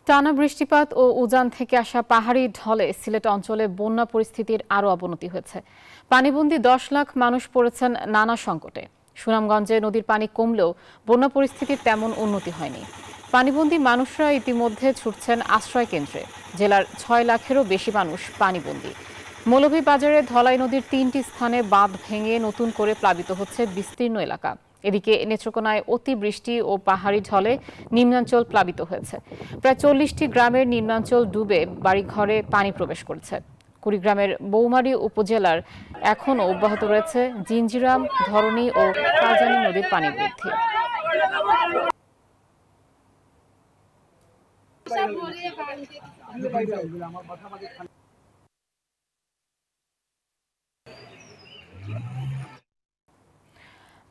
টানা বৃষ্টিপাত ও উজান থেকে আসা পাহাড়ি ঢলে সিলেট অঞ্চলে বন্যা পরিস্থিতির আরও অবনতি হয়েছে। পানিবন্দী 10 লাখ মানুষ পড়েছেন নানা সংকটে। সুনামগঞ্জে নদীর পানি কমলেও বন্যা পরিস্থিতির তেমন উন্নতি হয়নি। পানিবন্দী মানুষরা ইতিমধ্যে ছুটছেন আশ্রয় কেন্দ্রে। জেলার 6 লাখেরও বেশি মানুষ পানিবন্দী। মৌলভীবাজারে ধলাই নদীর 3টি স্থানে বাঁধ ভেঙে নতুন করে প্লাবিত হচ্ছে বিস্তীর্ণ এলাকা। এদিকে নেত্রকোনায় অতিবৃষ্টি ও পাহাড়ি ঢলে নিম্নাঞ্চল প্লাবিত হয়েছে। প্রায় 40টি গ্রামের নিম্নাঞ্চল ডুবে বাড়িঘরে পানি প্রবেশ করেছে। কুড়িগ্রামের বৌমারী উপজেলার এখনও অব্যাহত রয়েছে জিঞ্জিরাম, ধরণী ও কালজানি নদীর পানি বৃদ্ধি।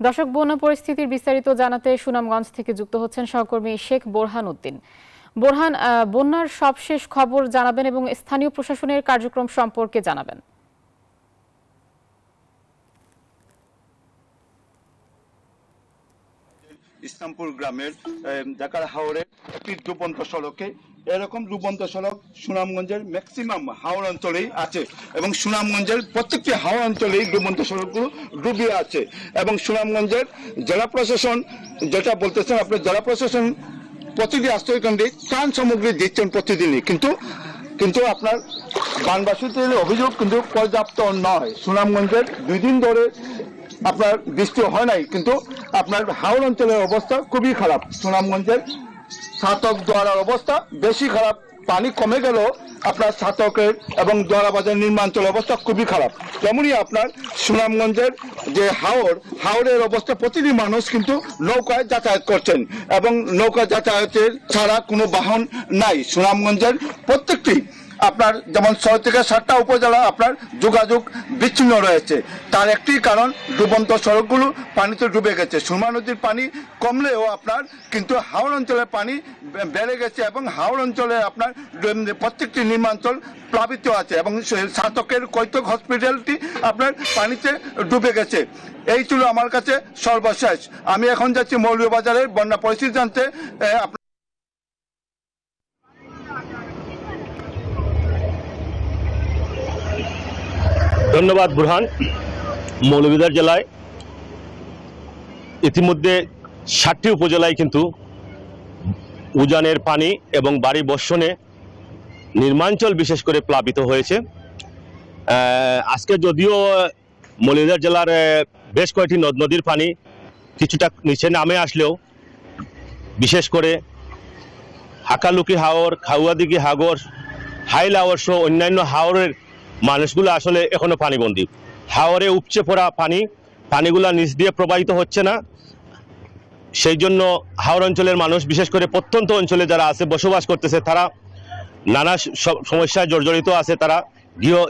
দর্শক, বন্যা পরিস্থিতির বিস্তারিত জানাতে সুনামগঞ্জ থেকে যুক্ত হচ্ছেন সহকর্মী শেখ বোরহান উদ্দিন। বোরহান, বন্যার সবশেষ খবর জানাবেন এবং স্থানীয় প্রশাসনের কার্যক্রম সম্পর্কে জানাবেন। ইসলামপুর গ্রামের ঢাকার হাওড়ে একটি ডুবন্ত সড়কে এরকম ডুবন্ত সড়ক সুনামগঞ্জের ম্যাক্সিমাম হাওড় অঞ্চলেই আছে এবং সুনামগঞ্জের প্রত্যেকটি হাওড় অঞ্চলেই ডুবন্ত সড়কগুলো ডুবিয়ে আছে এবং সুনামগঞ্জের জেলা প্রশাসন যেটা বলতেছেন, আপনার জেলা প্রশাসন প্রতিটি আশ্রয়কেন্দ্রে ত্রাণ সামগ্রী দিচ্ছেন প্রতিদিনই, কিন্তু আপনার বানবাসীদের অভিযোগ কিন্তু পর্যাপ্ত নয়। সুনামগঞ্জের 2 দিন ধরে আপনার বৃষ্টি হয় নাই, কিন্তু আপনার হাওড় অঞ্চলের অবস্থা খুবই খারাপ। সুনামগঞ্জের ছাতক দোয়ারার অবস্থা বেশি খারাপ। পানি কমে গেল আপনার ছাতকের এবং দোয়ারা বাজার নির্মাঞ্চলের অবস্থা খুবই খারাপ। তেমনি আপনার সুনামগঞ্জের যে হাওড়ের অবস্থা, প্রতিটি মানুষ কিন্তু নৌকায় যাতায়াত করছেন এবং নৌকা যাতায়াতের ছাড়া কোনো বাহন নাই। সুনামগঞ্জের প্রত্যেকটি আপনার যেমন 6 থেকে 7টা উপজেলা আপনার যোগাযোগ বিচ্ছিন্ন রয়েছে। তার একটি কারণ ডুবন্ত সড়কগুলো পানিতে ডুবে গেছে। সুরমা নদীর পানি কমলেও আপনার কিন্তু হাওড় অঞ্চলের পানি বেড়ে গেছে এবং হাওড় অঞ্চলে আপনার প্রত্যেকটি নির্মাঞ্চল প্লাবিত আছে এবং ছাতকের কৈতক হসপিটালটি আপনার পানিতে ডুবে গেছে। এই ছিল আমার কাছে সর্বশেষ। আমি এখন যাচ্ছি মৌলভীবাজারের বন্যা পরিস্থিতি জানতে। ধন্যবাদ বুরহান। মৌলভীবাজার জেলায় ইতিমধ্যে 7টি উপজেলায় কিন্তু উজানের পানি এবং বাড়ি বর্ষণে নির্মাঞ্চল বিশেষ করে প্লাবিত হয়েছে। আজকে যদিও মৌলভীবাজার জেলার বেশ কয়েকটি নদ নদীর পানি কিছুটা নিচে নামে আসলেও বিশেষ করে হাকালুকি হাওর, খাউয়াদিঘি হাগর, হাইল হাওর সহ অন্যান্য হাওরের মানুষগুলো আসলে এখনো পানিবন্দী। হাওরে উপচে পড়া পানিগুলা নিচ দিয়ে প্রবাহিত হচ্ছে না। সেই জন্য হাওর অঞ্চলের মানুষ, বিশেষ করে প্রত্যন্ত অঞ্চলে যারা আছে বসবাস করতেছে, তারা নানা সমস্যায় জর্জরিত আছে। তারা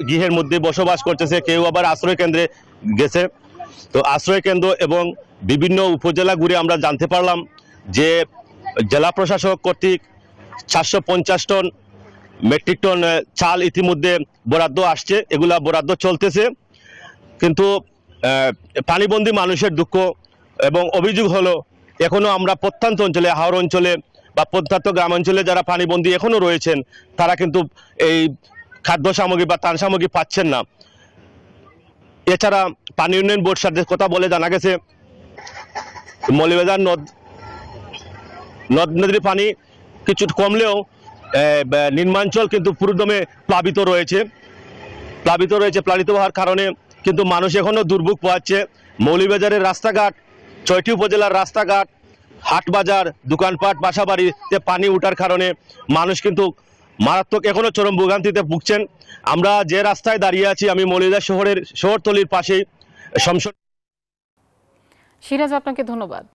গৃহের মধ্যে বসবাস করতেছে, কেউ আবার আশ্রয় কেন্দ্রে গেছে। তো আশ্রয় কেন্দ্র এবং বিভিন্ন উপজেলা ঘুরে আমরা জানতে পারলাম যে জেলা প্রশাসক কর্তৃক 450 টন মেট্রিক টন চাল ইতিমধ্যে বরাদ্দ আসছে, এগুলা বরাদ্দ চলতেছে। কিন্তু পানিবন্দী মানুষের দুঃখ এবং অভিযোগ হলো এখনো আমরা প্রত্যন্ত অঞ্চলে, হাওড় অঞ্চলে বা প্রত্যন্ত গ্রাম অঞ্চলে যারা পানিবন্দী এখনো রয়েছেন, তারা কিন্তু এই খাদ্য সামগ্রী বা ত্রাণ সামগ্রী পাচ্ছেন না। এছাড়া পানি উন্নয়ন বোর্ড সাথে কথা বলে জানা গেছে মৌলভীবাজার নদ নদীর পানি কিছু কমলেও নিম্নাঞ্চল কিন্তু পুরোদমে প্লাবিত হওয়ার কারণে কিন্তু মানুষ এখনো দুর্ভোগ পোহাচ্ছে। মৌলভীবাজারের রাস্তাঘাট, 6টি উপজেলার রাস্তাঘাট, হাট বাজার, দোকানপাট, বাসাবাড়িতে পানি ওঠার কারণে মানুষ কিন্তু মারাত্মক এখনো চরম ভোগান্তিতে ভুগছেন। আমরা যে রাস্তায় দাঁড়িয়ে আছি, আমি মৌলভীবাজার শহরতলির পাশেই। সিরাজ, আপনাকে ধন্যবাদ।